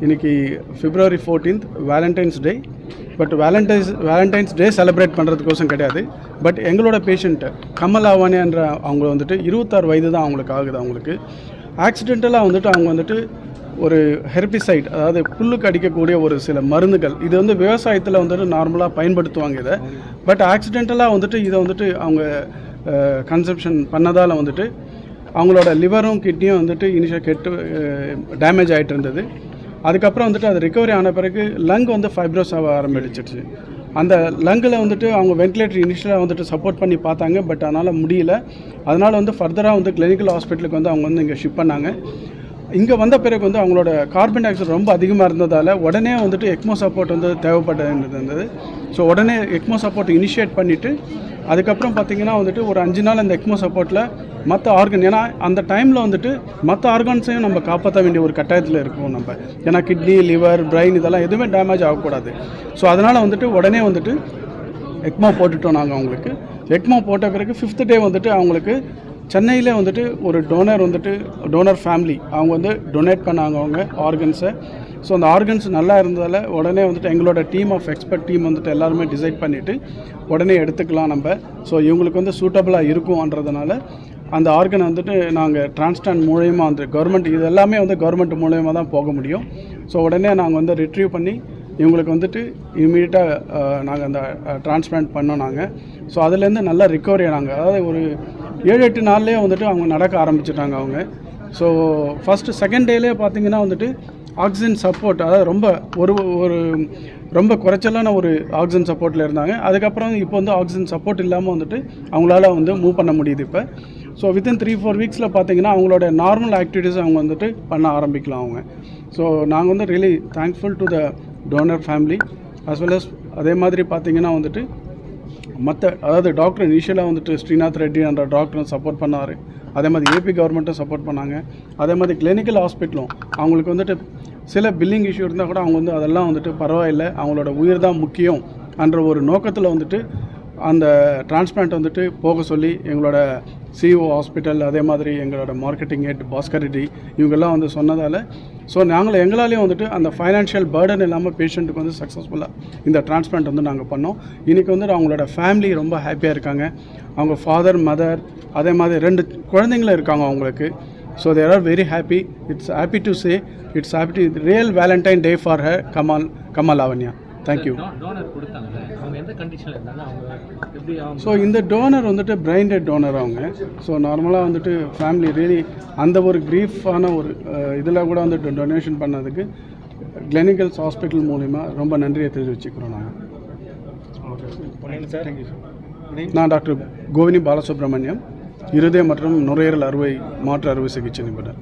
இன்னைக்கு February 14th valentine's day. But valentine's day celebrate பண்ணுறதுக்கோசம் கிடையாது. பட் எங்களோட பேஷண்ட்டு கமல் லாவண்யான்ற அவங்க வந்துட்டு 26 வயது தான் அவங்களுக்கு ஆகுது. அவங்களுக்கு ஆக்சிடென்டலாக வந்துட்டு அவங்க வந்துட்டு ஒரு ஹெர்பிசைட், அதாவது புல்லுக்கு அடிக்கக்கூடிய ஒரு சில மருந்துகள், இது வந்து விவசாயத்தில் வந்துட்டு நார்மலாக பயன்படுத்துவாங்க இதை. பட் ஆக்சிடென்டலாக வந்துட்டு இதை வந்துட்டு அவங்க கன்சப்ஷன் பண்ணதால் வந்துட்டு அவங்களோட லிவரும் கிட்னியும் வந்துட்டு இனிஷியல் கெட்டு டேமேஜ் ஆகிட்டு இருந்தது. அதுக்கப்புறம் வந்துட்டு அது ரிகவரி ஆன பிறகு லங் வந்து ஃபைப்ரோஸ் ஆக ஆரம்பிச்சிடுச்சு. அந்த லங்கில் வந்துட்டு அவங்க வென்டிலேட்டர் இனிஷியலாக வந்துட்டு சப்போர்ட் பண்ணி பார்த்தாங்க. பட் அதனால் முடியல. அதனால் வந்து ஃபர்தராக வந்து கிளினிக்கல் ஹாஸ்பிட்டலுக்கு வந்து அவங்க வந்து இங்கே ஷிப் பண்ணாங்க. இங்கே வந்த பிறகு வந்து அவங்களோட கார்பன் டை ஆக்சைடு ரொம்ப அதிகமாக இருந்ததால் உடனே வந்துட்டு எக்மோ சப்போர்ட் வந்து தேவைப்பட்டது. ஸோ உடனே எக்மோ சப்போர்ட் இனிஷியேட் பண்ணிவிட்டு அதுக்கப்புறம் பார்த்திங்கன்னா வந்துட்டு ஒரு 5 நாள் அந்த எக்மோ சப்போர்ட்டில் மற்ற ஆர்கன், ஏன்னா அந்த டைமில் வந்துட்டு மற்ற ஆர்கன்ஸையும் நம்ம காப்பாற்ற வேண்டிய ஒரு கட்டாயத்தில் இருக்கும் நம்ம. ஏன்னா கிட்னி, லிவர், பிரெயின் இதெல்லாம் எதுவுமே டேமேஜ் ஆகக்கூடாது. ஸோ அதனால் வந்துட்டு உடனே வந்துட்டு எக்மோ போட்டுட்டோம் நாங்கள் அவங்களுக்கு. எக்மோ போட்ட பிறகு 5th டே வந்துட்டு அவங்களுக்கு சென்னையில் வந்துட்டு ஒரு டோனர் ஃபேமிலி அவங்க வந்து டொனேட் பண்ணாங்க அவங்க ஆர்கன்ஸை. ஸோ அந்த ஆர்கன்ஸ் நல்லா இருந்ததால் உடனே வந்துட்டு எங்களோட டீம் ஆஃப் எக்ஸ்பர்ட் டீம் வந்துட்டு எல்லாருமே டிசைட் பண்ணிவிட்டு உடனே எடுத்துக்கலாம் நம்ம. ஸோ இவங்களுக்கு வந்து சூட்டபுளாக இருக்கும்ன்றதுனால அந்த ஆர்கனை வந்துட்டு நாங்கள் டிரான்ஸ்பிளான்ட் மூலயமா வந்து கவர்மெண்ட், இது எல்லாமே வந்து கவர்மெண்ட் மூலயமா தான் போக முடியும். ஸோ உடனே நாங்கள் வந்து ரிட்ரீவ் பண்ணி இவங்களுக்கு வந்துட்டு இமீடியட்டாக நாங்கள் அந்த டிரான்ஸ்பிளான்ட் பண்ணோம் நாங்கள். ஸோ அதுலேருந்து நல்லா ரிக்கவரி ஆனாங்க. அதாவது ஒரு 7-8 நாள்லேயே வந்துட்டு அவங்க நடக்க ஆரம்பிச்சிட்டாங்க அவங்க. ஸோ ஃபஸ்ட்டு செகண்ட் டேலேயே பார்த்திங்கன்னா வந்துட்டு ஆக்சிஜன் சப்போர்ட், அதாவது ரொம்ப குறைச்சலான ஒரு ஆக்சிஜன் சப்போர்ட்டில் இருந்தாங்க. அதுக்கப்புறம் இப்போ வந்து ஆக்சிஜன் சப்போர்ட் இல்லாமல் வந்துட்டு அவங்களால வந்து மூவ் பண்ண முடியுது இப்போ. ஸோ வித்தின் 3-4 வீக்ஸில் பார்த்திங்கன்னா அவங்களோட நார்மல் ஆக்டிவிட்டீஸ் அவங்க வந்துட்டு பண்ண ஆரம்பிக்கலாம் அவங்க. ஸோ நாங்கள் வந்து really thankful to the donor family as well as. அதே மாதிரி பார்த்திங்கன்னா வந்துட்டு அதாவது டாக்டர் இனிஷியலாக வந்துட்டு ஸ்ரீநாத் ரெட்டி என்ற டாக்டரும் சப்போர்ட் பண்ணார். அதே மாதிரி ஏபி கவர்மெண்ட்டும் சப்போர்ட் பண்ணாங்க. அதே மாதிரி கிளினிக்கல் ஹாஸ்பிட்டலும் அவங்களுக்கு வந்துட்டு சில பில்லிங் இஷ்யூ இருந்தால் கூட அவங்க வந்து அதெல்லாம் வந்துட்டு பரவாயில்லை, அவங்களோட உயிர் தான் முக்கியம் என்ற ஒரு நோக்கத்தில் வந்துட்டு அந்த டிரான்ஸ்பிளான்ட் வந்துட்டு போக சொல்லி எங்களோட சிஓ ஹாஸ்பிட்டல், அதே மாதிரி எங்களோட மார்க்கெட்டிங் ஹெட் பாஸ்கர் ரெட்டி இவங்கெல்லாம் வந்து சொன்னதால் ஸோ எங்களாலேயும் வந்துட்டு அந்த ஃபைனான்ஷியல் பேர்டன் இல்லாமல் பேஷண்ட்டுக்கு வந்து சக்ஸஸ்ஃபுல்லாக இந்த டிரான்ஸ்பிளான்ட் வந்து நாங்கள் பண்ணோம். இன்றைக்கி வந்துட்டு அவங்களோட ஃபேமிலி ரொம்ப ஹாப்பியாக இருக்காங்க. அவங்க ஃபாதர், மதர், அதே மாதிரி 2 குழந்தைங்களும் இருக்காங்க அவங்களுக்கு. So they are very happy. It's happy to say it's happy real Valentine Day for her Kamal Lavanya. Thank you. So இந்த டோனர் வந்துட்டு பிரெயின் டெட் டோனர் அவங்க. ஸோ நார்மலாக வந்துட்டு ஃபேமிலி ரியலி அந்த ஒரு க்ரீஃபான ஒரு இதில் கூட வந்துட்டு டொனேஷன் பண்ணதுக்கு கிளினிக்கல்ஸ் ஹாஸ்பிட்டல் மூலிமா ரொம்ப நன்றியை தெரிவிச்சுக்கிறோம் நாங்கள். நான் டாக்டர் கோவினி பாலசுப்ரமணியம், இருதய மற்றும் நுரையீரல் மாற்று அறுவை சிகிச்சை நிபுணர்.